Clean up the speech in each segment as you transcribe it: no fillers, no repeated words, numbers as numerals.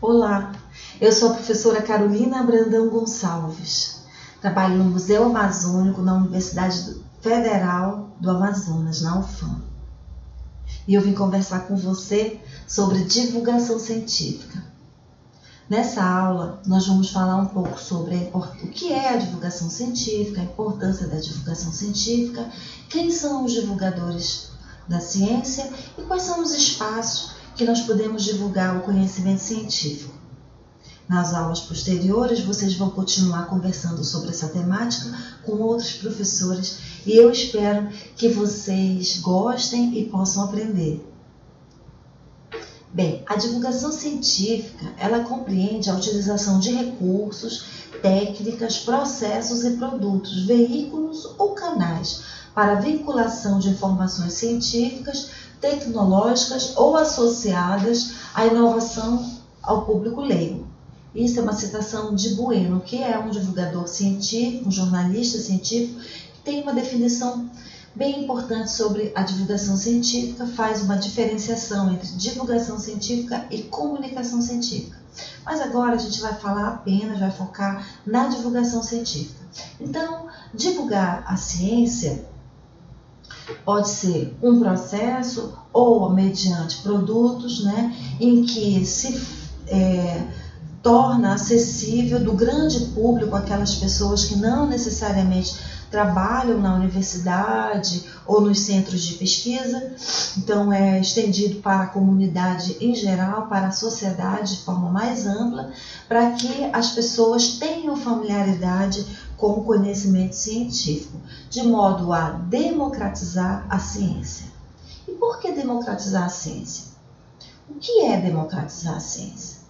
Olá, eu sou a professora Carolina Brandão Gonçalves. Trabalho no Museu Amazônico na Universidade Federal do Amazonas, na UFAM. E eu vim conversar com você sobre divulgação científica. Nessa aula, nós vamos falar um pouco sobre o que é a divulgação científica, a importância da divulgação científica, quem são os divulgadores da ciência e quais são os espaços que nós podemos divulgar o conhecimento científico. Nas aulas posteriores, vocês vão continuar conversando sobre essa temática com outros professores e eu espero que vocês gostem e possam aprender. Bem, a divulgação científica, ela compreende a utilização de recursos, técnicas, processos e produtos, veículos ou canais para a vinculação de informações científicas, tecnológicas ou associadas à inovação ao público leigo. Isso é uma citação de Bueno, que é um divulgador científico, um jornalista científico, que tem uma definição bem importante sobre a divulgação científica, faz uma diferenciação entre divulgação científica e comunicação científica. Mas agora a gente vai vai focar na divulgação científica. Então, divulgar a ciência pode ser um processo ou mediante produtos, em que se torna acessível do grande público aquelas pessoas que não necessariamente trabalham na universidade ou nos centros de pesquisa. Então é estendido para a comunidade em geral, para a sociedade de forma mais ampla, para que as pessoas tenham familiaridade com o conhecimento científico, de modo a democratizar a ciência. E por que democratizar a ciência? O que é democratizar a ciência?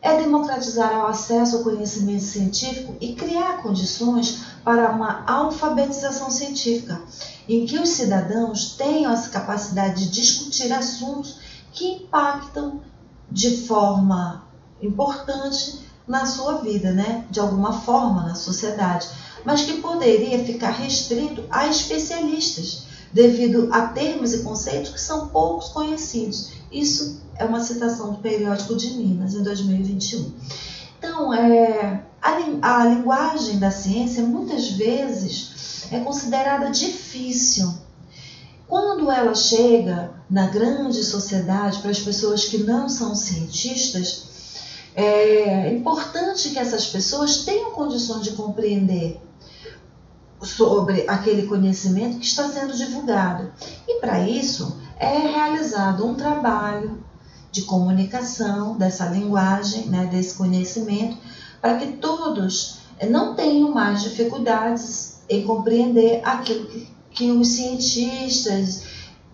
É democratizar o acesso ao conhecimento científico e criar condições para uma alfabetização científica, em que os cidadãos tenham essa capacidade de discutir assuntos que impactam de forma importante na sua vida, de alguma forma na sociedade, mas que poderia ficar restrito a especialistas, devido a termos e conceitos que são poucos conhecidos. Isso é uma citação do periódico de Minas, em 2021. Então, a linguagem da ciência muitas vezes é considerada difícil. Quando ela chega na grande sociedade, para as pessoas que não são cientistas, é importante que essas pessoas tenham condições de compreender sobre aquele conhecimento que está sendo divulgado. E para isso é realizado um trabalho de comunicação dessa linguagem, desse conhecimento, para que todos não tenham mais dificuldades em compreender aquilo que os cientistas,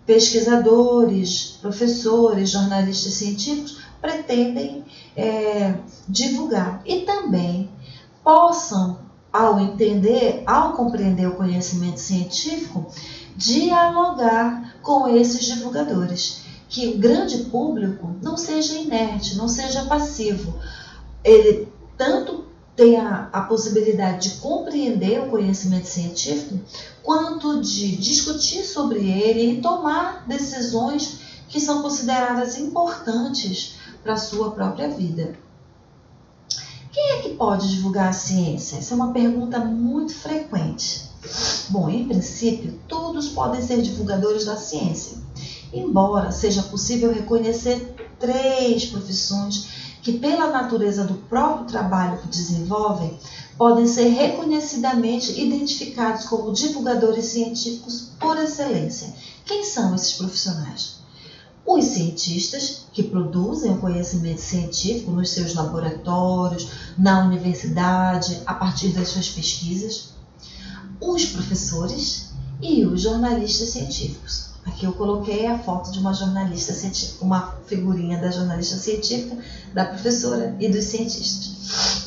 pesquisadores, professores, jornalistas científicos pretendem divulgar. E também possam, ao compreender o conhecimento científico, dialogar com esses divulgadores. Que o grande público não seja inerte, não seja passivo. Ele tanto tenha a possibilidade de compreender o conhecimento científico, quanto de discutir sobre ele e tomar decisões que são consideradas importantes para a sua própria vida. Quem é que pode divulgar a ciência? Essa é uma pergunta muito frequente. Bom, em princípio, todos podem ser divulgadores da ciência, embora seja possível reconhecer 3 profissões que, pela natureza do próprio trabalho que desenvolvem, podem ser reconhecidamente identificados como divulgadores científicos por excelência. Quem são esses profissionais? Os cientistas, que produzem o conhecimento científico nos seus laboratórios, na universidade, a partir das suas pesquisas. Os professores e os jornalistas científicos. Aqui eu coloquei a foto de uma jornalista científica, uma figurinha da jornalista científica, da professora e dos cientistas.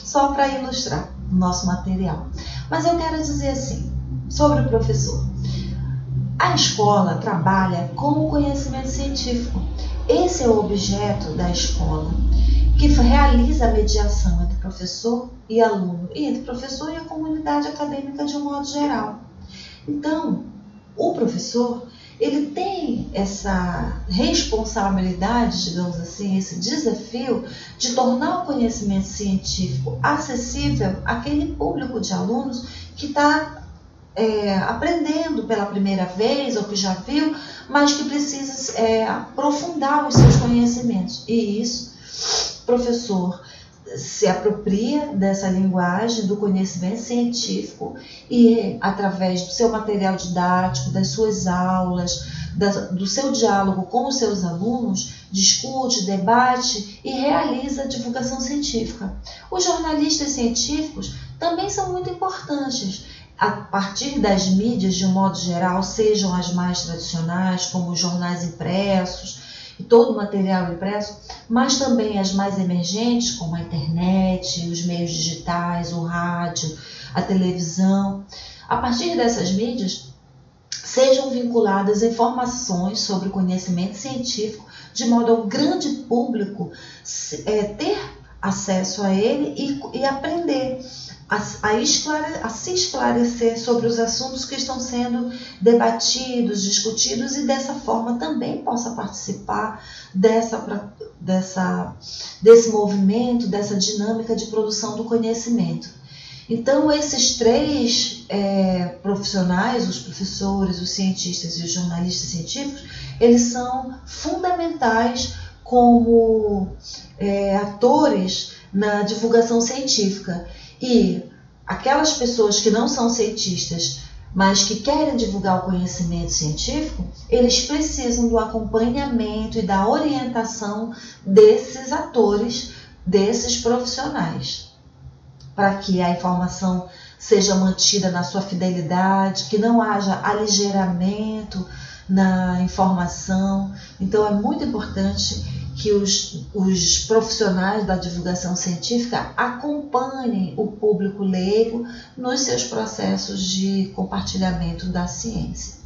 Só para ilustrar o nosso material. Mas eu quero dizer assim, sobre o professor. A escola trabalha com o conhecimento científico. Esse é o objeto da escola, que realiza a mediação entre professor e aluno, e entre professor e a comunidade acadêmica de um modo geral. Então, o professor, ele tem essa responsabilidade, digamos assim, esse desafio de tornar o conhecimento científico acessível àquele público de alunos que está aprendendo pela primeira vez ou que já viu, mas que precisa aprofundar os seus conhecimentos. E isso, o professor se apropria dessa linguagem do conhecimento científico e, através do seu material didático, das suas aulas, do seu diálogo com os seus alunos, discute, debate e realiza divulgação científica. Os jornalistas científicos também são muito importantes. A partir das mídias, de um modo geral, sejam as mais tradicionais, como os jornais impressos e todo o material impresso, mas também as mais emergentes, como a internet, os meios digitais, o rádio, a televisão. A partir dessas mídias, sejam vinculadas informações sobre o conhecimento científico, de modo ao grande público ter acesso a ele e aprender a se esclarecer sobre os assuntos que estão sendo debatidos, discutidos, e dessa forma também possa participar desse movimento, dessa dinâmica de produção do conhecimento. Então, esses três profissionais, os professores, os cientistas e os jornalistas científicos, eles são fundamentais como atores na divulgação científica. E aquelas pessoas que não são cientistas, mas que querem divulgar o conhecimento científico, eles precisam do acompanhamento e da orientação desses atores, desses profissionais, para que a informação seja mantida na sua fidelidade, que não haja aligeiramento na informação. Então, é muito importante que os profissionais da divulgação científica acompanhem o público leigo nos seus processos de compartilhamento da ciência.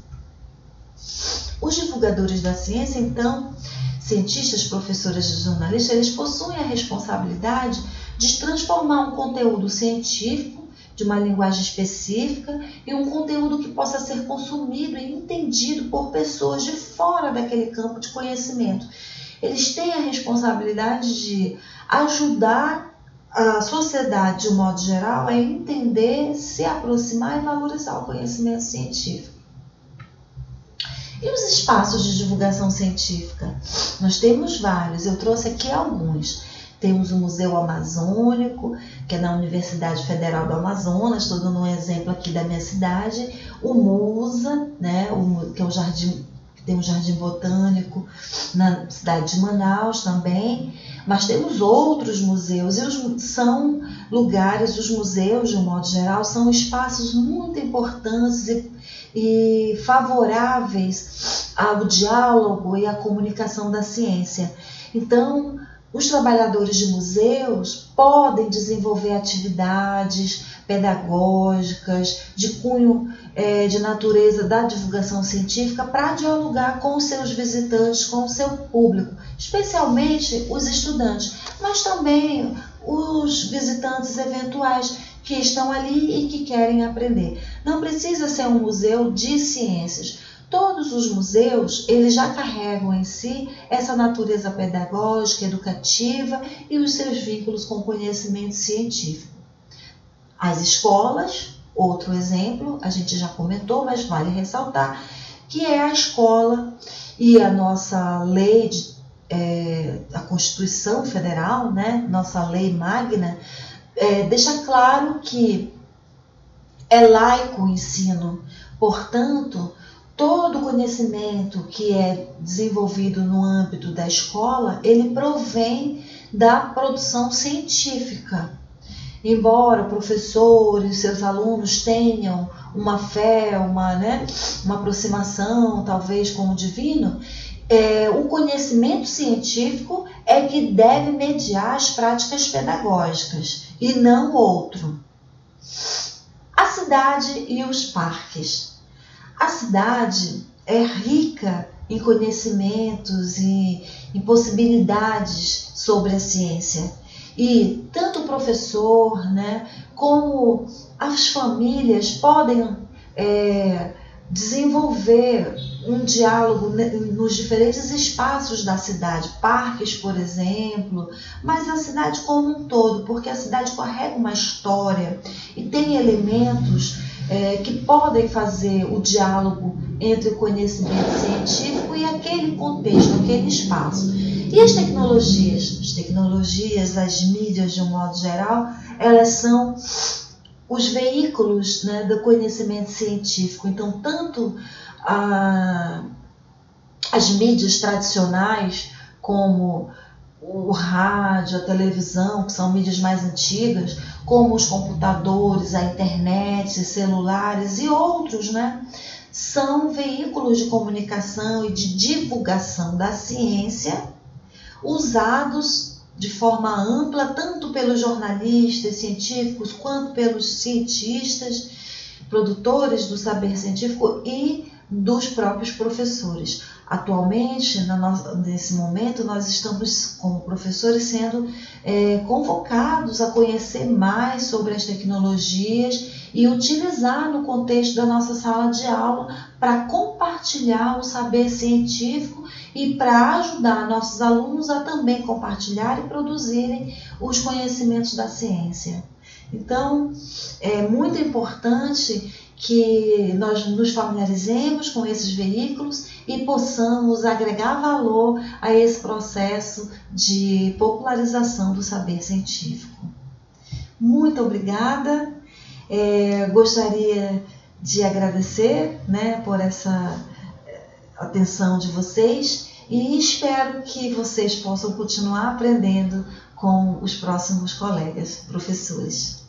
Os divulgadores da ciência, então, cientistas, professores e jornalistas, eles possuem a responsabilidade de transformar um conteúdo científico de uma linguagem específica em um conteúdo que possa ser consumido e entendido por pessoas de fora daquele campo de conhecimento. Eles têm a responsabilidade de ajudar a sociedade, de um modo geral, a entender, se aproximar e valorizar o conhecimento científico. E os espaços de divulgação científica? Nós temos vários, eu trouxe aqui alguns. Temos o Museu Amazônico, que é na Universidade Federal do Amazonas, estou dando um exemplo aqui da minha cidade. O MUSA, né, que é o jardim, tem um jardim botânico na cidade de Manaus também, mas temos outros museus, e são lugares, os museus, de um modo geral, são espaços muito importantes e favoráveis ao diálogo e à comunicação da ciência. Então, os trabalhadores de museus podem desenvolver atividades pedagógicas de cunho de natureza da divulgação científica para dialogar com os seus visitantes, com o seu público, especialmente os estudantes, mas também os visitantes eventuais que estão ali e que querem aprender. Não precisa ser um museu de ciências. Todos os museus, eles já carregam em si essa natureza pedagógica, educativa e os seus vínculos com o conhecimento científico. As escolas, outro exemplo, a gente já comentou, mas vale ressaltar, que é a escola e a nossa lei, a Constituição Federal, né, nossa lei magna, deixa claro que é laico o ensino, portanto, todo conhecimento que é desenvolvido no âmbito da escola, ele provém da produção científica. Embora o professor e seus alunos tenham uma fé, uma aproximação talvez com o divino, o conhecimento científico é que deve mediar as práticas pedagógicas e não outro. A cidade e os parques. A cidade é rica em conhecimentos e em possibilidades sobre a ciência. E tanto o professor, como as famílias podem desenvolver um diálogo nos diferentes espaços da cidade, parques, por exemplo, mas a cidade como um todo, porque a cidade carrega uma história e tem elementos que podem fazer o diálogo entre o conhecimento científico e aquele contexto, aquele espaço. E as tecnologias, as mídias de um modo geral, elas são os veículos, né, do conhecimento científico. Então, tanto as mídias tradicionais, como o rádio, a televisão, que são mídias mais antigas, como os computadores, a internet, celulares e outros, né, são veículos de comunicação e de divulgação da ciência, usados de forma ampla, tanto pelos jornalistas científicos, quanto pelos cientistas, produtores do saber científico e dos próprios professores. Atualmente, nesse momento, nós estamos, como professores, sendo convocados a conhecer mais sobre as tecnologias e utilizar no contexto da nossa sala de aula para compartilhar o saber científico e para ajudar nossos alunos a também compartilhar e produzirem os conhecimentos da ciência. Então, é muito importante que nós nos familiarizemos com esses veículos e possamos agregar valor a esse processo de popularização do saber científico. Muito obrigada. Gostaria de agradecer, né, por essa atenção de vocês e espero que vocês possam continuar aprendendo com os próximos colegas, professores.